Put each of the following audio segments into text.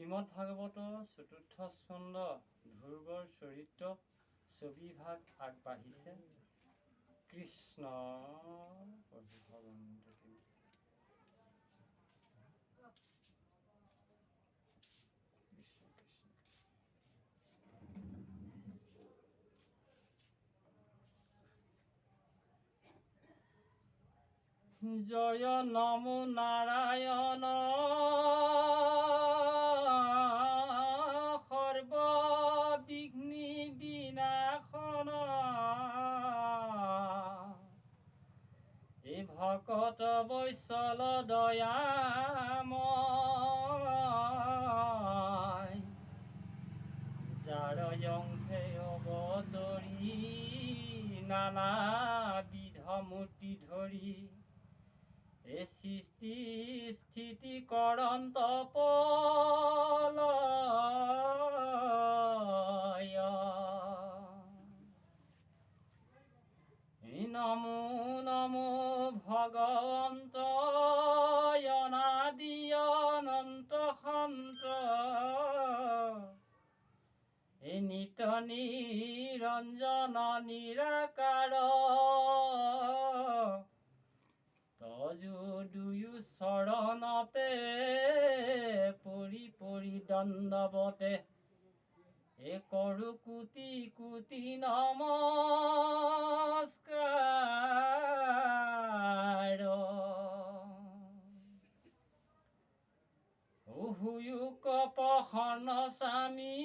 শ্ৰীমদ ভাগৱতৰ ৪ৰ্থ স্কন্ধ ধ্ৰুৱৰ চৰিত্ৰ ছবিভাগ আগবাঢ়িছে। কৃষ্ণ জয় নমো নাৰায়ণ সৰ্ববিঘ্নি বিনাশন এই ভকত বৈশল দয়াময় যাৰ অংশে অৱতৰি নানাবিধ মূৰ্তি ধৰি এই সৃষ্টি স্থিতি কৰন্ত পলয় নমো নমো ভগৱন্ত অনাদি অনন্ত সন্ত এই নিত নিৰঞ্জন নিৰাকাৰ তজু দুয়ো চৰণতে পৰি পৰি দণ্ডৱতে এ কৰো কোটি কোটি নমস্কাৰ হুয়ুক পহন স্বামী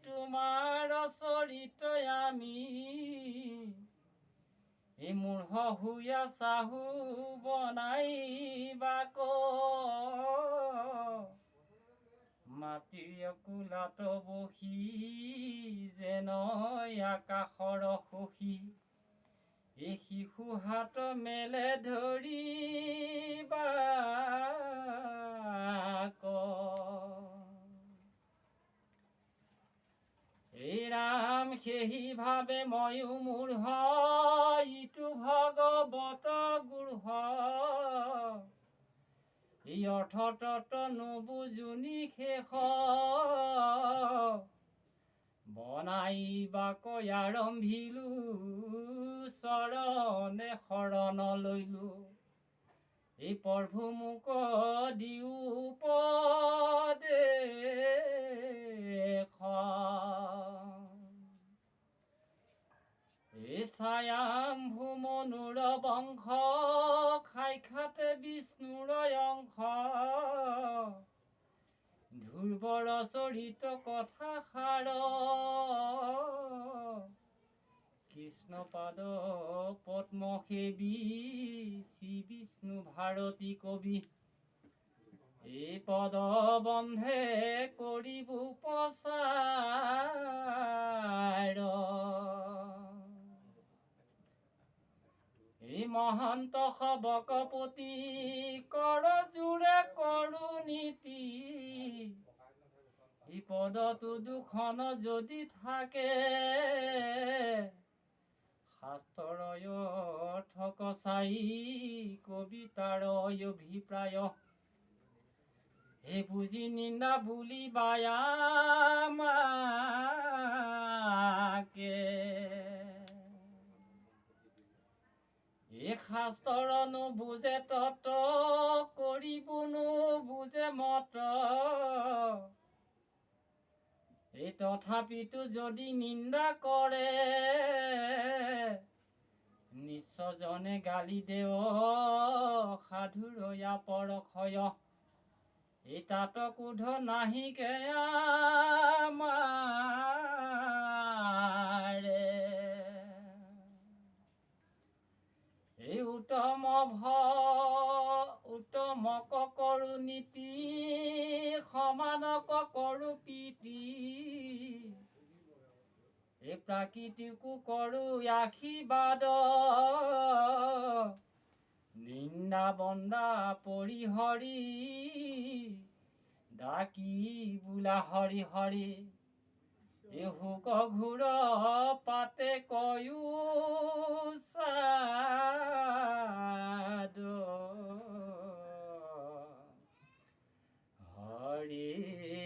তোমাৰ চৰিত্ৰ আমি এই মূঢ় হুয়া চাহু বনাইবাক মাতৃ কুলাত বহি যেন আকাশৰ সখী এই শিশু হাত মেলে ধৰিবাক এই ৰাম সেহি ভাবে ময়ো মূঢ় ইটো ভগৱত গুৰুহ এই অৰ্থতত্ত্ব নুবুজুনি শেষ বনাইবাক আৰম্ভিলো চৰণে শৰণ লৈলো এই প্ৰভু মোক দিও উপদেশ এই ছায়াম্ভু মনুৰ বংশ সাক্ষাৎ বিষ্ণুৰ অংশ ধ্ৰুৱৰ চৰিত কথা সাৰ কৃষ্ণ পাদ পদ্ম সেবী শ্ৰী বিষ্ণু ভাৰতী কবি এই পদ বন্ধে কৰিব প্ৰচাৰ এই মহান্ত সবকপতি কৰ জোৰে কৰো নীতি এই পদটো দুখন যদি থাকে শাস্ত্ৰৰ অৰ্থ কচাই কবিতাৰ অভিপ্ৰায় হে বুজি নিন্দা বুলি বায়ামাকে এই শাস্ত্ৰৰ নুবুজে তত কৰিব নুবুজে মত এই তথাপিতো যদি নিন্দা কৰে নিশ্চজনে গালি দেৱ সাধুৰয়া পৰক্ষয় এই তাত কোধ নাহিকে আমাৰে এই উত্তমক কৰো নীতি সমানক কৰো প্ৰীতি এই প্ৰাকৃতিকো কৰো আশীৰ্বাদ নিন্দা বন্দা পৰিহৰি ডাকি বোলা হৰি হৰি এই হুক ঘূৰ পাতে কয়ো সাদ হৰি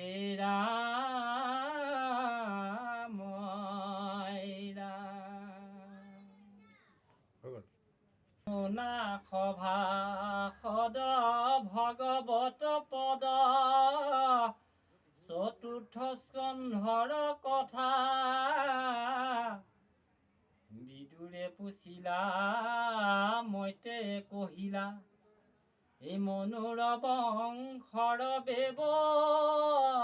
ব্যৱস্থা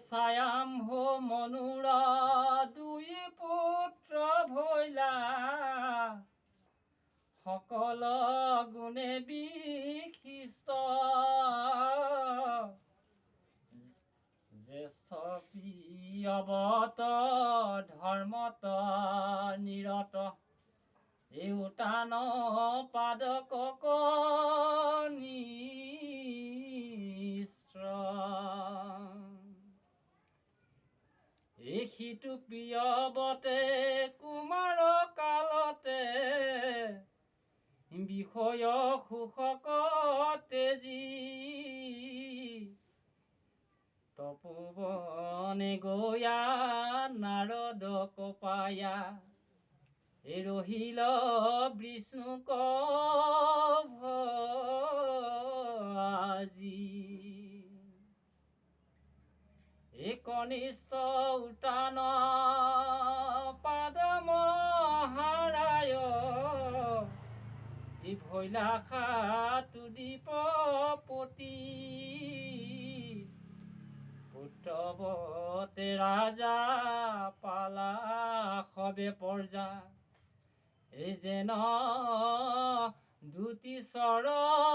ছায়াম্ভ মনুৰা দুই পুত্ৰ ভৈলা সকল গুণে বিশিষ্ট জ্যেষ্ঠ প্ৰিয়ৱত ধৰ্মত নিৰত এওটান পাদকক সিটো প্ৰিয়ৱতে কুমাৰ কালতে বিষয় সুখক তেজী তপোবনে গয়া নাৰদ কপায়া ৰহিল বিষ্ণুক ভাজি কনিষ্ঠ উটান পাদ মহাৰায় ভৈলা তুদীপপতি পুত্ৰৱতে ৰাজা পালা সবে পৰ্যা যেন দুটি চৰপতি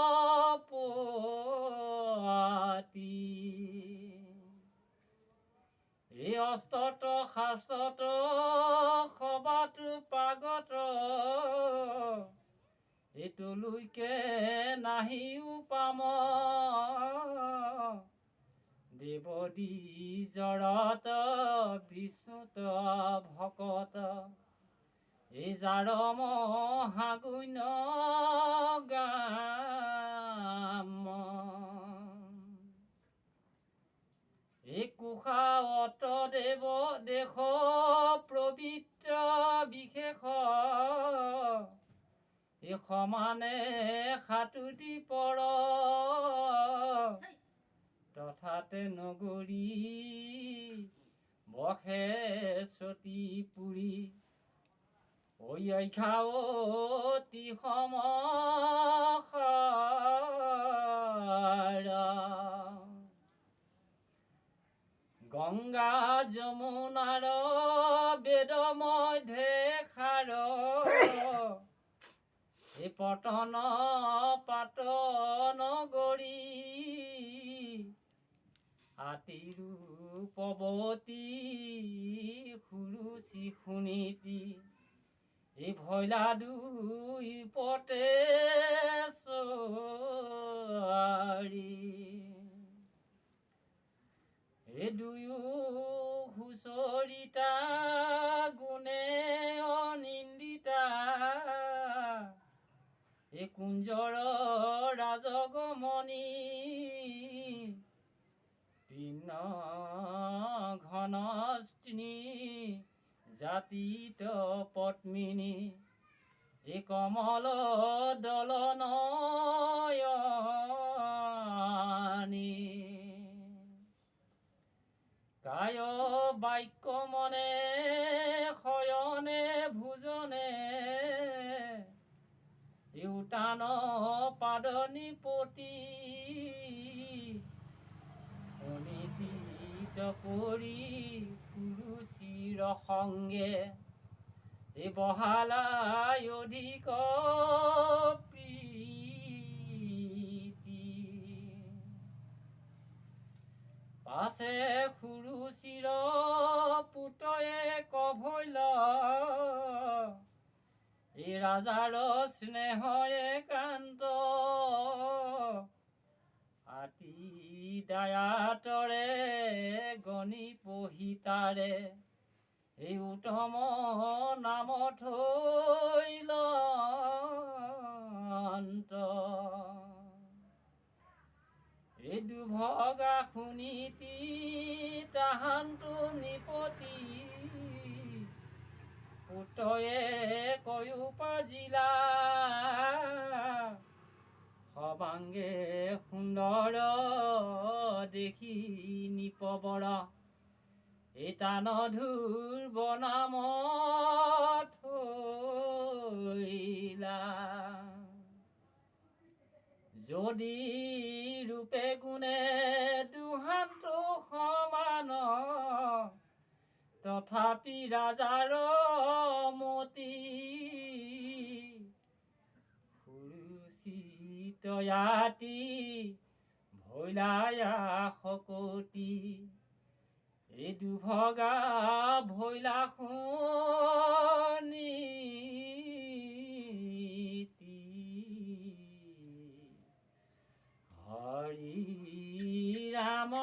অস্তত শাস্ত্ৰত সবাত পাগত এটোলৈকে নাহি উপাম দেৱদী জৰত বিষ্ণুত ভকত যাৰ মহাগুণ গাম কুশাৱত দেৱ দেশ পবিত্ৰ বিশেষ সমানে সাতুতি পৰ তথাতে নগৰী বসে সতী পুৰী অতি সমসাৰা গংগা যমুনাৰ বেদময় দেখাৰ পটন পাটন গৰি আতিৰূপৱতী সুৰুচি সুনীতি ভৈলা দুই পতে দুয়ো হুঁচৰিতা গুণে অনিন্দিতা কুঞ্জৰ ৰাজগমনি তিন ঘন স্ত্ৰী জাতিত পত্মিনী কমল দলনয়নী কায় বাক্য মনে শয়নে ভোজনে উটান পাদনিপতি অনিতীত কৰি কুৰুচিৰ সংগে বহালাই অধিক প্ৰীতি পাছে সুৰুচিৰ পুতয়ে কভৈল ৰাজাৰ স্নেহ একান্ত আতি দায়াতৰে গণি পহিতাৰে উত্তম নাম থৈল দুভগা শুনিতি তাহান্তু নিপতি পুতয়ে কয়ুপাজিলা সবাংগে সুন্দৰ দেখি নিপবৰ টানধুৰ বনাম থৈলা যদি ৰূপে গুণে দুহান্তু সমান তথাপি ৰাজাৰ মতি সুৰুচিতয়াতি ভৈলায়া শকতি এই দুভগা ভৈলা শুনিতি হৰি ৰাম